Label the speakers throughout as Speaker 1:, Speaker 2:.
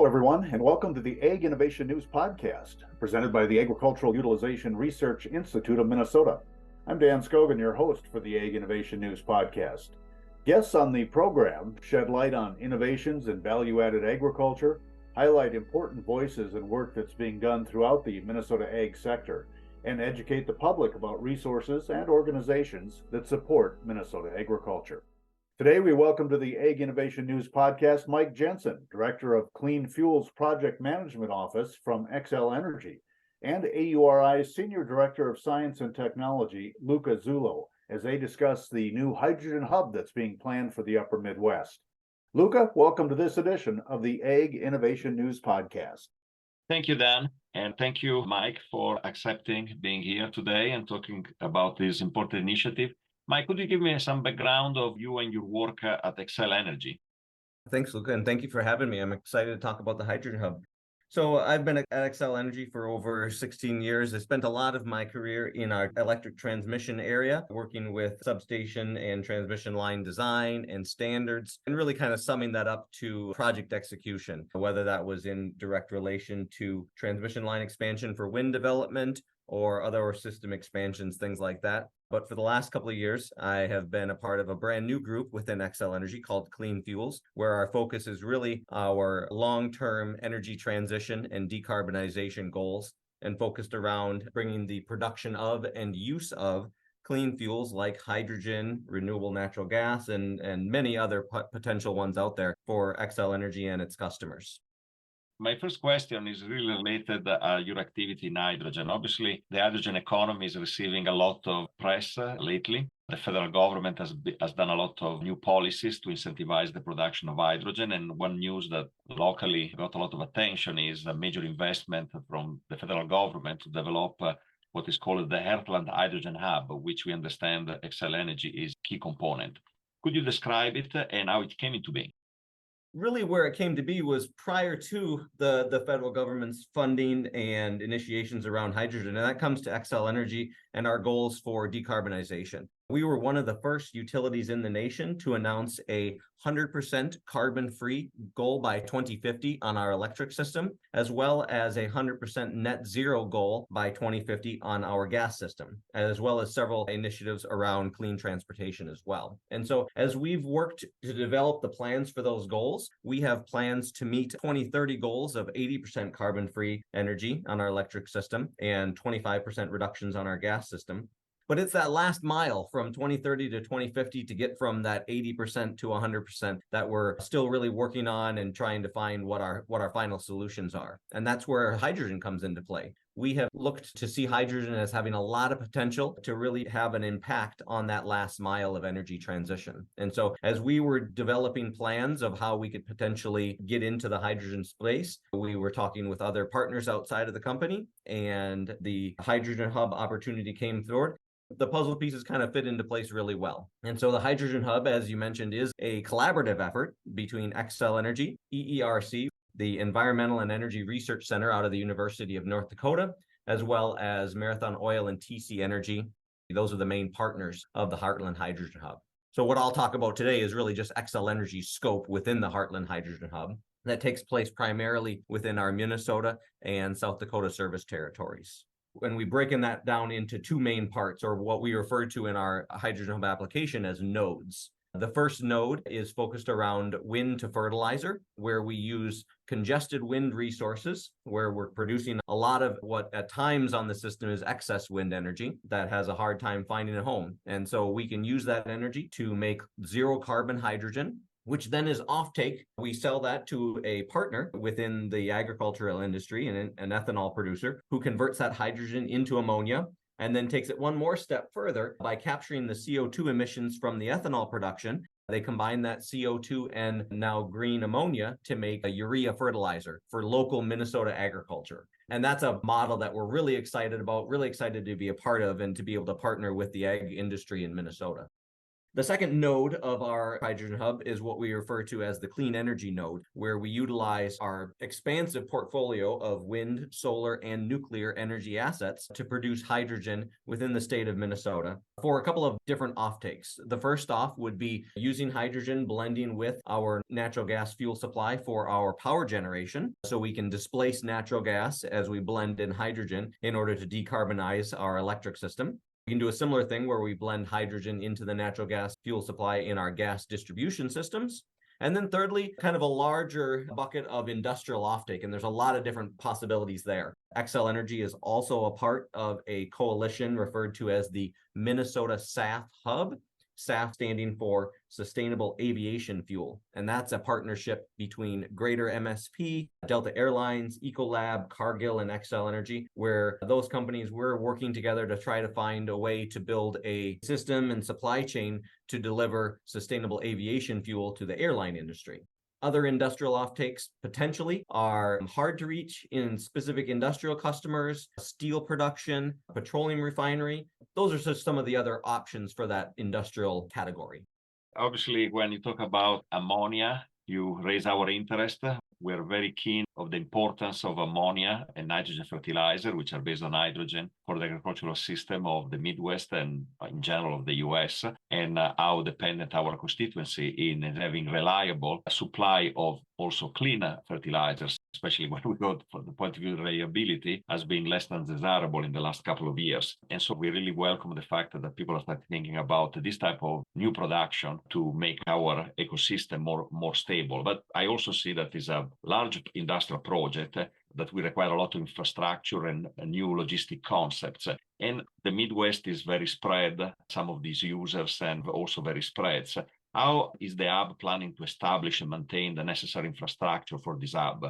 Speaker 1: Hello, everyone, and welcome to the Ag Innovation News Podcast, presented by the Agricultural Utilization Research Institute of Minnesota. I'm Dan Scogan, your host for the Ag Innovation News Podcast. Guests on the program shed light on innovations in value-added agriculture, highlight important voices and work that's being done throughout the Minnesota ag sector, and educate the public about resources and organizations that support Minnesota agriculture. Today, we welcome to the Ag Innovation News Podcast Mike Jensen, Director of Clean Fuels Project Management Office from Xcel Energy, and AURI's Senior Director of Science and Technology, Luca Zullo, as they discuss the new hydrogen hub that's being planned for the Upper Midwest. Luca, welcome to this edition of the Ag Innovation News Podcast.
Speaker 2: Thank you, Dan, and thank you, Mike, for accepting being here today and talking about this important initiative. Mike, could you give me some background of you and your work at Xcel Energy?
Speaker 3: Thanks, Luca, and thank you for having me. I'm excited to talk about the Hydrogen Hub. So I've been at Xcel Energy for over 16 years. I spent a lot of my career in our electric transmission area, working with substation and transmission line design and standards, and really kind of summing that up to project execution, whether that was in direct relation to transmission line expansion for wind development or other system expansions, things like that. But for the last couple of years, I have been a part of a brand new group within Xcel Energy called Clean Fuels, where our focus is really our long-term energy transition and decarbonization goals, and focused around bringing the production of and use of clean fuels like hydrogen, renewable natural gas, and many other potential ones out there for Xcel Energy and its customers.
Speaker 2: My first question is really related to your activity in hydrogen. Obviously, the hydrogen economy is receiving a lot of press lately. The federal government has done a lot of new policies to incentivize the production of hydrogen. And one news that locally got a lot of attention is a major investment from the federal government to develop what is called the Heartland Hydrogen Hub, which we understand Xcel Energy is a key component. Could you describe it and how it came into being?
Speaker 3: Really where it came to be was prior to the federal government's funding and initiations around hydrogen, and that comes to Xcel Energy and our goals for decarbonization. We were one of the first utilities in the nation to announce a 100% carbon-free goal by 2050 on our electric system, as well as a 100% net zero goal by 2050 on our gas system, as well as several initiatives around clean transportation as well. And so as we've worked to develop the plans for those goals, we have plans to meet 2030 goals of 80% carbon-free energy on our electric system and 25% reductions on our gas system. But it's that last mile from 2030 to 2050 to get from that 80% to 100% that we're still really working on and trying to find what our final solutions are. And that's where hydrogen comes into play. We have looked to see hydrogen as having a lot of potential to really have an impact on that last mile of energy transition. And so as we were developing plans of how we could potentially get into the hydrogen space, we were talking with other partners outside of the company, and the Hydrogen Hub opportunity came forward. The puzzle pieces kind of fit into place really well. And so the Hydrogen Hub, as you mentioned, is a collaborative effort between Xcel Energy, EERC, the Environmental and Energy Research Center out of the University of North Dakota, as well as Marathon Oil and TC Energy. Those are the main partners of the Heartland Hydrogen Hub. So what I'll talk about today is really just Xcel Energy's scope within the Heartland Hydrogen Hub that takes place primarily within our Minnesota and South Dakota service territories. When we breaking that down into two main parts, or what we refer to in our Hydrogen Hub application as nodes. The first node is focused around wind to fertilizer, where we use congested wind resources, where we're producing a lot of what at times on the system is excess wind energy that has a hard time finding a home. And so we can use that energy to make zero carbon hydrogen, which then is offtake. We sell that to a partner within the agricultural industry, an ethanol producer, who converts that hydrogen into ammonia and then takes it one more step further by capturing the CO2 emissions from the ethanol production. They combine that CO2 and now green ammonia to make a urea fertilizer for local Minnesota agriculture. And that's a model that we're really excited about, really excited to be a part of and to be able to partner with the ag industry in Minnesota. The second node of our hydrogen hub is what we refer to as the clean energy node, where we utilize our expansive portfolio of wind, solar, and nuclear energy assets to produce hydrogen within the state of Minnesota for a couple of different offtakes. The first off would be using hydrogen blending with our natural gas fuel supply for our power generation, so we can displace natural gas as we blend in hydrogen in order to decarbonize our electric system. We can do a similar thing where we blend hydrogen into the natural gas fuel supply in our gas distribution systems. And then thirdly, kind of a larger bucket of industrial offtake, and there's a lot of different possibilities there. Xcel Energy is also a part of a coalition referred to as the Minnesota SAF Hub, SAF standing for Sustainable Aviation Fuel. And that's a partnership between Greater MSP, Delta Airlines, Ecolab, Cargill, and Xcel Energy, where those companies were working together to try to find a way to build a system and supply chain to deliver sustainable aviation fuel to the airline industry. Other industrial offtakes potentially are hard to reach in specific industrial customers, steel production, petroleum refinery. Those are just some of the other options for that industrial category.
Speaker 2: Obviously, when you talk about ammonia, you raise our interest. We're very keen of the importance of ammonia and nitrogen fertilizer, which are based on hydrogen, for the agricultural system of the Midwest and in general of the US, and how dependent our constituency in having reliable supply of also cleaner fertilizers, especially when we go from the point of view of reliability, has been less than desirable in the last couple of years. And so we really welcome the fact that people are starting thinking about this type of new production to make our ecosystem more stable. But I also see that is a large industrial project that will require a lot of infrastructure and new logistic concepts. And the Midwest is very spread, some of these users, and also very spread. So how is the hub planning to establish and maintain the necessary infrastructure for this hub,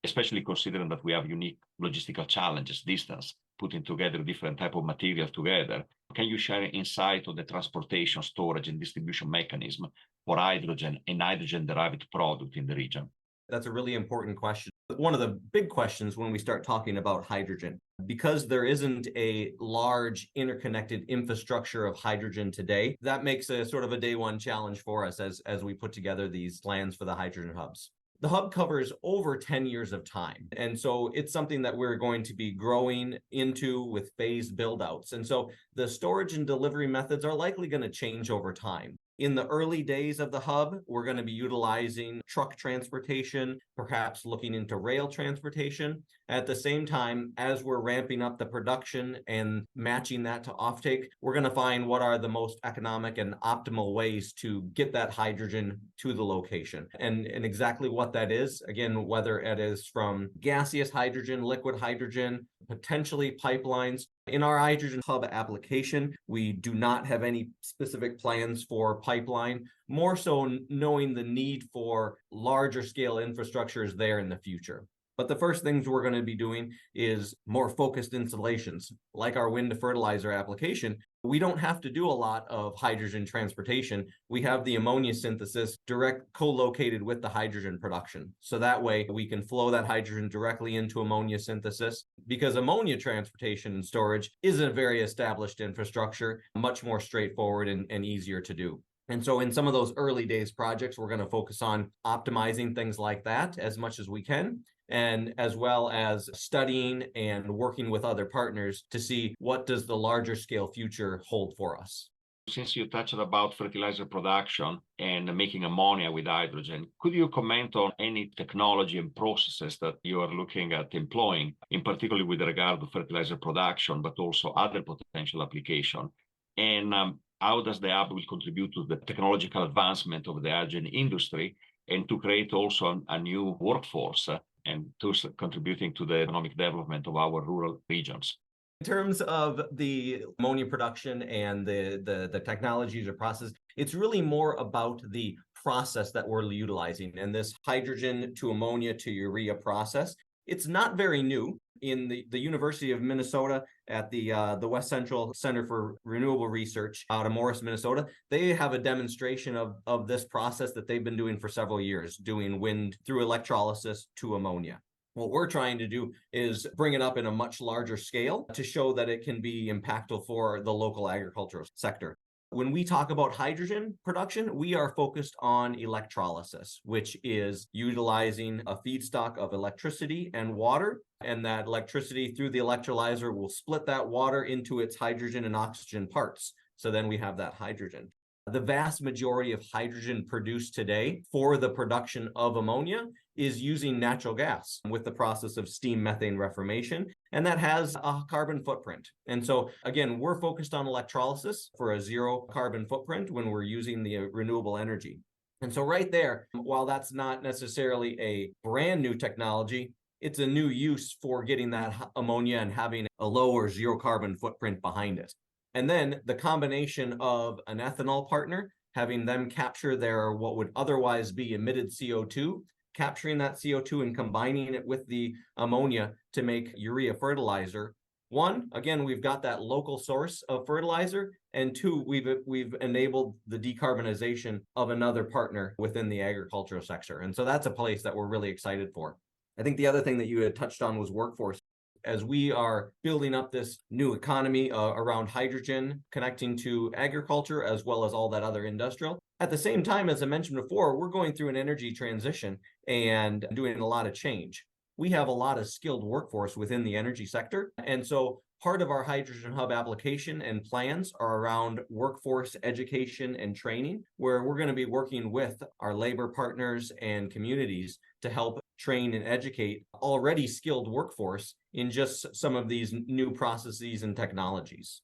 Speaker 2: especially considering that we have unique logistical challenges, distance, putting together different type of material together? Can you share insight on the transportation, storage, and distribution mechanism for hydrogen and hydrogen-derived product in the region?
Speaker 3: That's a really important question. One of the big questions when we start talking about hydrogen, because there isn't a large interconnected infrastructure of hydrogen today, that makes a sort of a day one challenge for us as we put together these plans for the hydrogen hubs. The hub covers over 10 years of time. And so it's something that we're going to be growing into with phased build-outs. And so the storage and delivery methods are likely going to change over time. In the early days of the hub, we're going to be utilizing truck transportation, perhaps looking into rail transportation. At the same time, as we're ramping up the production and matching that to offtake, we're going to find what are the most economic and optimal ways to get that hydrogen to the location. And exactly what that is, again, whether it is from gaseous hydrogen, liquid hydrogen, potentially pipelines. In our hydrogen hub application, we do not have any specific plans for pipeline, more so knowing the need for larger scale infrastructures there in the future. But the first things we're going to be doing is more focused installations. Like our wind to fertilizer application, we don't have to do a lot of hydrogen transportation. We have the ammonia synthesis direct co-located with the hydrogen production. So that way we can flow that hydrogen directly into ammonia synthesis, because ammonia transportation and storage is a very established infrastructure, much more straightforward and easier to do. And so in some of those early days projects, we're going to focus on optimizing things like that as much as we can, and as well as studying and working with other partners to see what does the larger scale future hold for us.
Speaker 2: Since you touched about fertilizer production and making ammonia with hydrogen, could you comment on any technology and processes that you are looking at employing, in particular with regard to fertilizer production, but also other potential application? And how does the hub will contribute to the technological advancement of the hydrogen industry and to create also a new workforce and thus contributing to the economic development of our rural regions?
Speaker 3: In terms of the ammonia production and the technologies or process, it's really more about the process that we're utilizing. And this hydrogen to ammonia to urea process, it's not very new. In the University of Minnesota at the West Central Center for Renewable Research out of Morris, Minnesota, they have a demonstration of this process that they've been doing for several years, doing wind through electrolysis to ammonia. What we're trying to do is bring it up in a much larger scale to show that it can be impactful for the local agricultural sector. When we talk about hydrogen production, we are focused on electrolysis, which is utilizing a feedstock of electricity and water, and that electricity through the electrolyzer will split that water into its hydrogen and oxygen parts. So then we have that hydrogen. The vast majority of hydrogen produced today for the production of ammonia is using natural gas with the process of steam methane reformation, and that has a carbon footprint. And so, again, we're focused on electrolysis for a zero carbon footprint when we're using the renewable energy. And so right there, while that's not necessarily a brand new technology, it's a new use for getting that ammonia and having a low or zero carbon footprint behind it. And then the combination of an ethanol partner, having them capture their what would otherwise be emitted CO2, capturing that CO2 and combining it with the ammonia to make urea fertilizer. One, again, we've got that local source of fertilizer, and two, we've enabled the decarbonization of another partner within the agricultural sector. And so that's a place that we're really excited for. I think the other thing that you had touched on was workforce. As we are building up this new economy around hydrogen, connecting to agriculture, as well as all that other industrial. At the same time, as I mentioned before, we're going through an energy transition and doing a lot of change. We have a lot of skilled workforce within the energy sector. And so part of our Hydrogen Hub application and plans are around workforce education and training, where we're going to be working with our labor partners and communities to help train and educate already skilled workforce in just some of these new processes and technologies.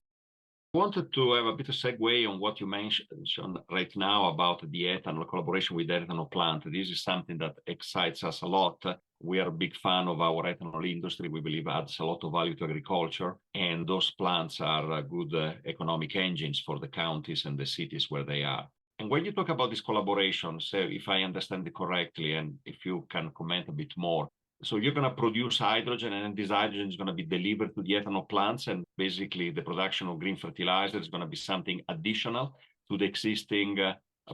Speaker 2: I wanted to have a bit of segue on what you mentioned right now about the ethanol collaboration with the ethanol plant. This is something that excites us a lot. We are a big fan of our ethanol industry. We believe it adds a lot of value to agriculture, and those plants are good economic engines for the counties and the cities where they are. And when you talk about this collaboration, so if I understand it correctly, and if you can comment a bit more, so you're going to produce hydrogen, and then this hydrogen is going to be delivered to the ethanol plants, and basically the production of green fertilizer is going to be something additional to the existing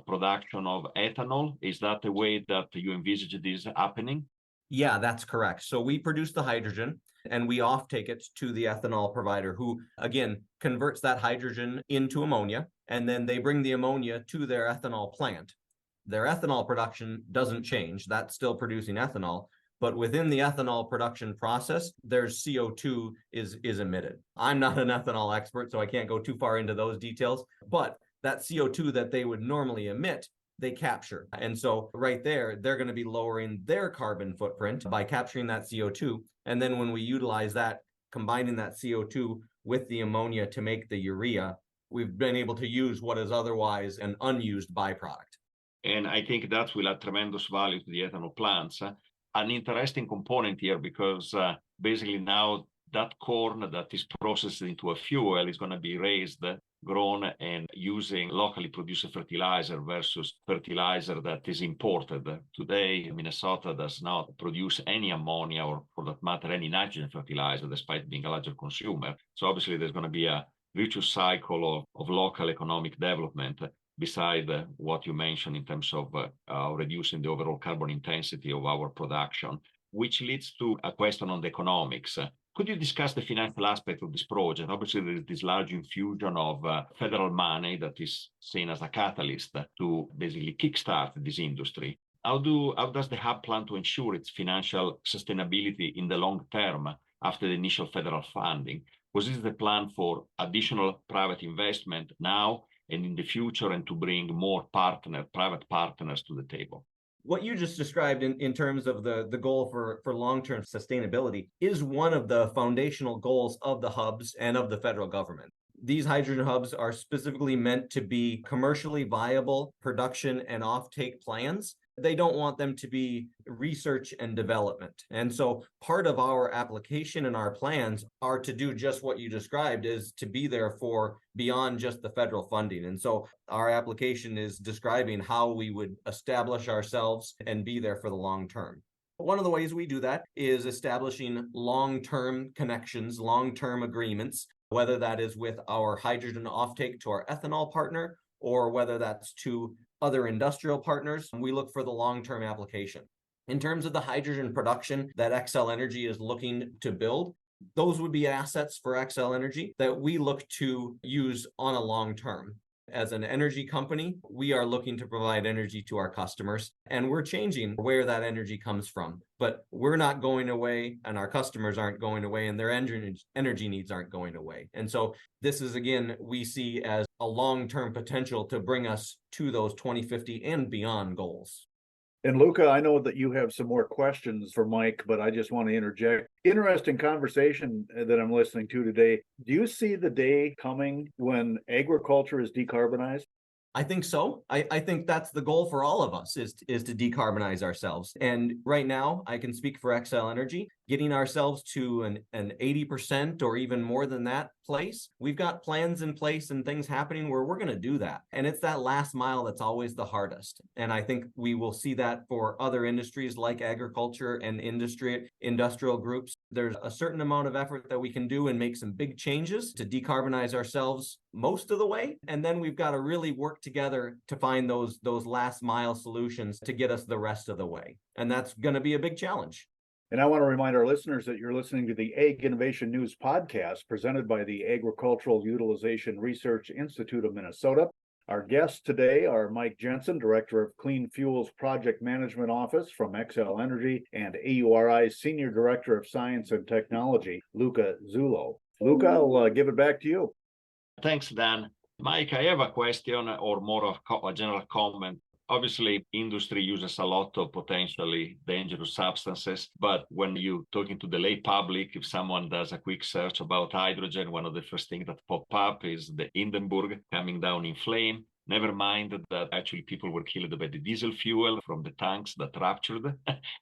Speaker 2: production of ethanol. Is that the way that you envisage this happening?
Speaker 3: Yeah, that's correct. So we produce the hydrogen and we offtake it to the ethanol provider, who, again, converts that hydrogen into ammonia, and then they bring the ammonia to their ethanol plant. Their ethanol production doesn't change. That's still producing ethanol. But within the ethanol production process, there's CO2 is emitted. I'm not an ethanol expert, so I can't go too far into those details, but that CO2 that they would normally emit, they capture. And so right there, they're going to be lowering their carbon footprint by capturing that CO2. And then when we utilize that, combining that CO2 with the ammonia to make the urea, we've been able to use what is otherwise an unused byproduct.
Speaker 2: And I think that will add tremendous value to the ethanol plants. An interesting component here, because basically now that corn that is processed into a fuel is going to be raised, grown, and using locally produced fertilizer versus fertilizer that is imported. Today, Minnesota does not produce any ammonia, or for that matter, any nitrogen fertilizer, despite being a larger consumer. So obviously there's going to be a virtuous cycle of local economic development, beside what you mentioned in terms of reducing the overall carbon intensity of our production, which leads to a question on the economics. Could you discuss the financial aspect of this project? Obviously, there is this large infusion of federal money that is seen as a catalyst to basically kickstart this industry. How does the hub plan to ensure its financial sustainability in the long term after the initial federal funding? Was this the plan for additional private investment now and in the future, and to bring more private partners to the table?
Speaker 3: What you just described in terms of the goal for long-term sustainability is one of the foundational goals of the hubs and of the federal government. These hydrogen hubs are specifically meant to be commercially viable production and offtake plans. They don't want them to be research and development. And so part of our application and our plans are to do just what you described, is to be there for beyond just the federal funding. And so our application is describing how we would establish ourselves and be there for the long term. One of the ways we do that is establishing long-term connections, long-term agreements, whether that is with our hydrogen offtake to our ethanol partner, or whether that's to other industrial partners. We look for the long-term application. In terms of the hydrogen production that Xcel Energy is looking to build, those would be assets for Xcel Energy that we look to use on a long term. as an energy company, we are looking to provide energy to our customers, and we're changing where that energy comes from. But we're not going away, and our customers aren't going away, and their energy needs aren't going away. And so this is, again, we see as a long-term potential to bring us to those 2050 and beyond goals.
Speaker 1: And Luca, I know that you have some more questions for Mike, but I just want to interject. Interesting conversation that I'm listening to today. Do you see the day coming when agriculture is decarbonized?
Speaker 3: I think so. I think that's the goal for all of us is to decarbonize ourselves. And right now, I can speak for Xcel Energy, getting ourselves to an 80% or even more than that place. We've got plans in place and things happening where we're going to do that. And it's that last mile that's always the hardest. And I think we will see that for other industries like agriculture and industrial groups. There's a certain amount of effort that we can do and make some big changes to decarbonize ourselves most of the way. And then we've got to really work together to find those last mile solutions to get us the rest of the way. And that's going to be a big challenge.
Speaker 1: And I want to remind our listeners that you're listening to the Ag Innovation News podcast presented by the Agricultural Utilization Research Institute of Minnesota. Our guests today are Mike Jensen, Director of Clean Fuels Project Management Office from Xcel Energy, and AURI's Senior Director of Science and Technology, Luca Zullo. Luca, I'll give it back to you.
Speaker 2: Thanks, Dan. Mike, I have a question or more of a general comment. Obviously, industry uses a lot of potentially dangerous substances, but when you're talking to the lay public, if someone does a quick search about hydrogen, one of the first things that pop up is the Hindenburg coming down in flame. Never mind that actually people were killed by the diesel fuel from the tanks that ruptured,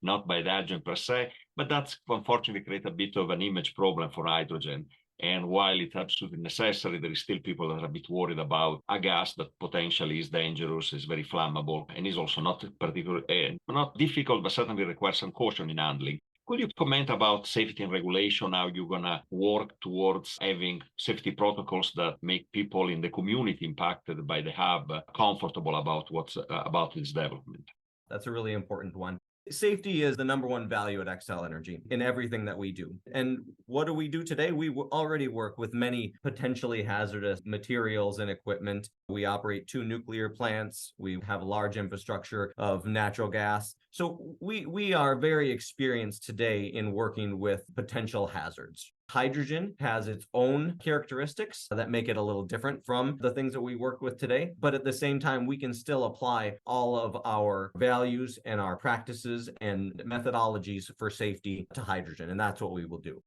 Speaker 2: not by the hydrogen per se, but that's unfortunately created a bit of an image problem for hydrogen. And while it's absolutely necessary, there is still people that are a bit worried about a gas that potentially is dangerous, is very flammable, and is also not particularly not difficult, but certainly requires some caution in handling. Could you comment about safety and regulation, how you're going to work towards having safety protocols that make people in the community impacted by the hub comfortable about about its development?
Speaker 3: That's a really important one. Safety is the number one value at Xcel Energy in everything that we do. And what do we do today? We already work with many potentially hazardous materials and equipment. We operate 2 nuclear plants. We have a large infrastructure of natural gas. So we are very experienced today in working with potential hazards. Hydrogen has its own characteristics that make it a little different from the things that we work with today. But at the same time, we can still apply all of our values and our practices and methodologies for safety to hydrogen. And that's what we will do.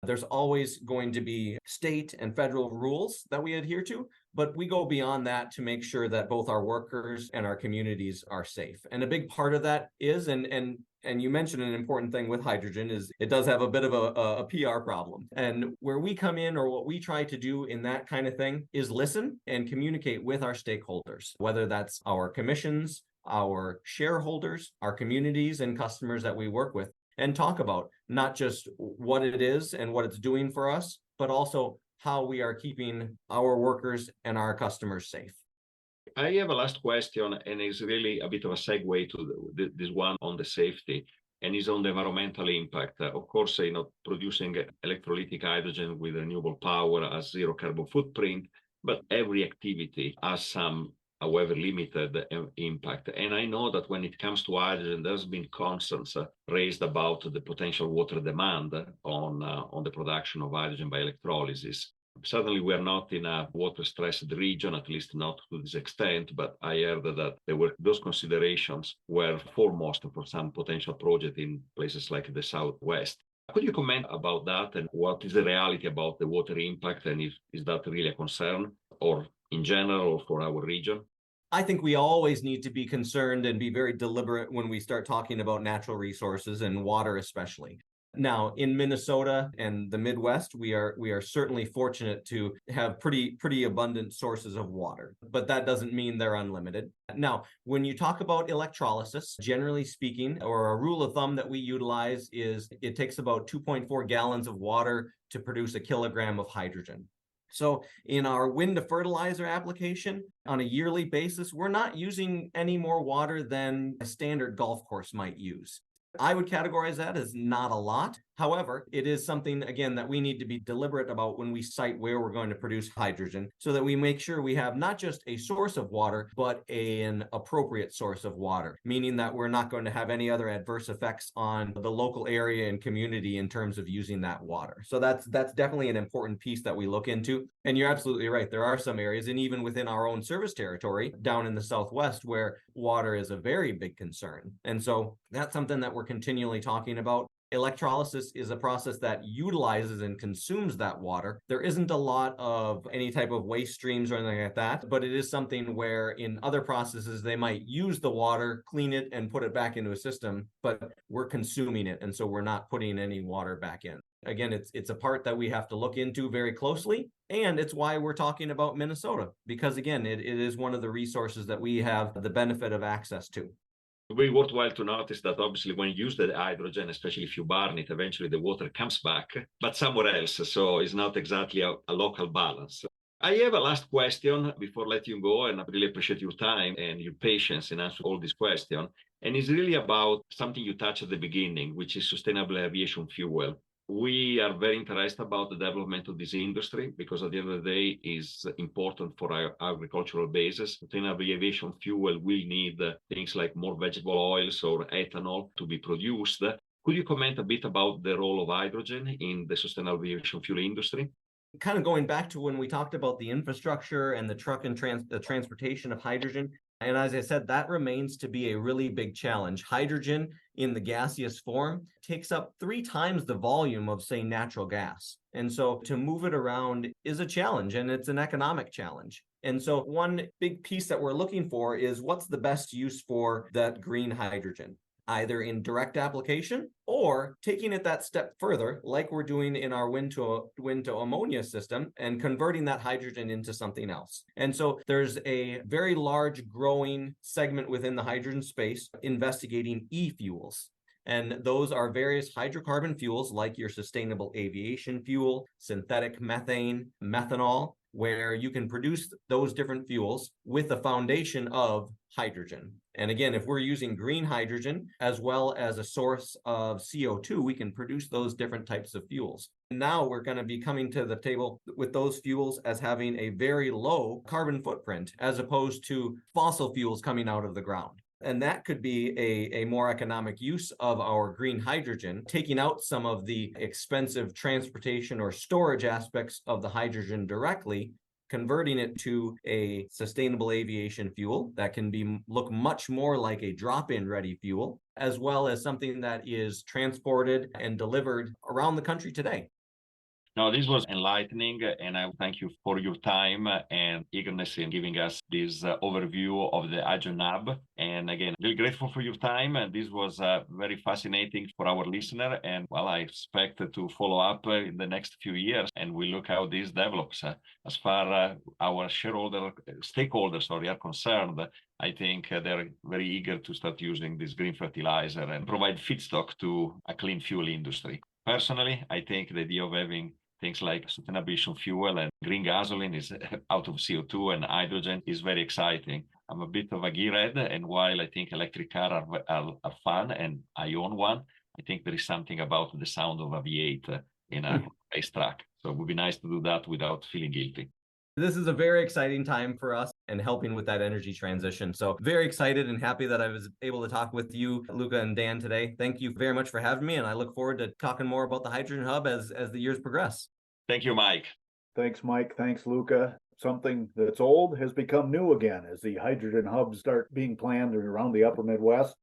Speaker 3: There's always going to be state and federal rules that we adhere to, but we go beyond that to make sure that both our workers and our communities are safe. And a big part of that is, and you mentioned an important thing with hydrogen, is it does have a bit of a PR problem. And where we come in, or what we try to do in that kind of thing, is listen and communicate with our stakeholders, whether that's our commissions, our shareholders, our communities and customers that we work with, and talk about not just what it is and what it's doing for us, but also how we are keeping our workers and our customers safe.
Speaker 2: I have a last question, and it's really a bit of a segue to this one on the safety, and is on the environmental impact. Of course, producing electrolytic hydrogen with renewable power has zero carbon footprint, but every activity has some, however limited, impact. And I know that when it comes to hydrogen, there's been concerns raised about the potential water demand on the production of hydrogen by electrolysis. Certainly, we are not in a water-stressed region, at least not to this extent, but I heard that those considerations were foremost for some potential project in places like the Southwest. Could you comment about that, and what is the reality about the water impact, and is that really a concern, or in general, or for our region?
Speaker 3: I think we always need to be concerned and be very deliberate when we start talking about natural resources and water especially. Now, in Minnesota and the Midwest, we are certainly fortunate to have pretty abundant sources of water, but that doesn't mean they're unlimited. Now, when you talk about electrolysis, generally speaking, or a rule of thumb that we utilize is it takes about 2.4 gallons of water to produce a kilogram of hydrogen. So in our wind to fertilizer application, on a yearly basis, we're not using any more water than a standard golf course might use. I would categorize that as not a lot, However, it is something, again, that we need to be deliberate about when we cite where we're going to produce hydrogen, so that we make sure we have not just a source of water, but an appropriate source of water, meaning that we're not going to have any other adverse effects on the local area and community in terms of using that water. So that's definitely an important piece that we look into. And you're absolutely right. There are some areas, and even within our own service territory down in the Southwest, where water is a very big concern. And so that's something that we're continually talking about. Electrolysis is a process that utilizes and consumes that water. There isn't a lot of any type of waste streams or anything like that, but it is something where in other processes, they might use the water, clean it, and put it back into a system, but we're consuming it, and so we're not putting any water back in. Again, it's a part that we have to look into very closely, and it's why we're talking about Minnesota, because again, it is one of the resources that we have the benefit of access to.
Speaker 2: Very worthwhile to notice that obviously when you use the hydrogen, especially if you burn it, eventually the water comes back, but somewhere else. So it's not exactly a local balance. I have a last question before letting you go, and I really appreciate your time and your patience in answering all these questions. And it's really about something you touched at the beginning, which is sustainable aviation fuel. We are very interested about the development of this industry because at the end of the day is important for our agricultural basis. Sustainable aviation fuel will need things like more vegetable oils or ethanol to be produced. Could you comment a bit about the role of hydrogen in the sustainable aviation fuel industry?
Speaker 3: Kind of going back to when we talked about the infrastructure and the truck and the transportation of hydrogen. And as I said, that remains to be a really big challenge. Hydrogen in the gaseous form takes up 3 times the volume of, say, natural gas. And so to move it around is a challenge, and it's an economic challenge. And so one big piece that we're looking for is what's the best use for that green hydrogen, either in direct application or taking it that step further, like we're doing in our wind to ammonia system, and converting that hydrogen into something else. And so there's a very large growing segment within the hydrogen space investigating e-fuels. And those are various hydrocarbon fuels like your sustainable aviation fuel, synthetic methane, methanol, where you can produce those different fuels with the foundation of hydrogen. And again, if we're using green hydrogen as well as a source of CO2, we can produce those different types of fuels. Now we're going to be coming to the table with those fuels as having a very low carbon footprint as opposed to fossil fuels coming out of the ground. And that could be a more economic use of our green hydrogen, taking out some of the expensive transportation or storage aspects of the hydrogen directly, converting it to a sustainable aviation fuel that can look much more like a drop-in ready fuel, as well as something that is transported and delivered around the country today.
Speaker 2: No, this was enlightening, and I thank you for your time and eagerness in giving us this overview of the Hydrogen Hub. And again, really grateful for your time. And this was very fascinating for our listener. And well, I expect to follow up in the next few years, and we look how this develops. As far as our stakeholders are concerned, I think they're very eager to start using this green fertilizer and provide feedstock to a clean fuel industry. Personally, I think the idea of having things like sustainable aviation fuel and green gasoline is out of CO2 and hydrogen is very exciting. I'm a bit of a gearhead, and while I think electric cars are fun and I own one, I think there is something about the sound of a V8 in a racetrack. So it would be nice to do that without feeling guilty.
Speaker 3: This is a very exciting time for us and helping with that energy transition. So very excited and happy that I was able to talk with you, Luca and Dan, today. Thank you very much for having me, and I look forward to talking more about the Hydrogen Hub as the years progress.
Speaker 2: Thank you, Mike.
Speaker 1: Thanks, Mike. Thanks, Luca. Something that's old has become new again as the hydrogen hubs start being planned around the upper Midwest.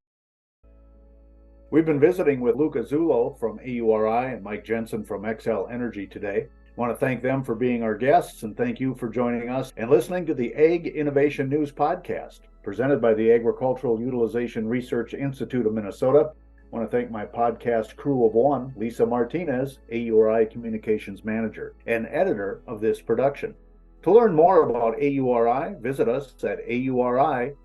Speaker 1: We've been visiting with Luca Zullo from AURI and Mike Jensen from Xcel Energy today. I want to thank them for being our guests, and thank you for joining us and listening to the Ag Innovation News Podcast, presented by the Agricultural Utilization Research Institute of Minnesota. I want to thank my podcast crew of one, Lisa Martinez, AURI Communications Manager and editor of this production. To learn more about AURI, visit us at auri.org.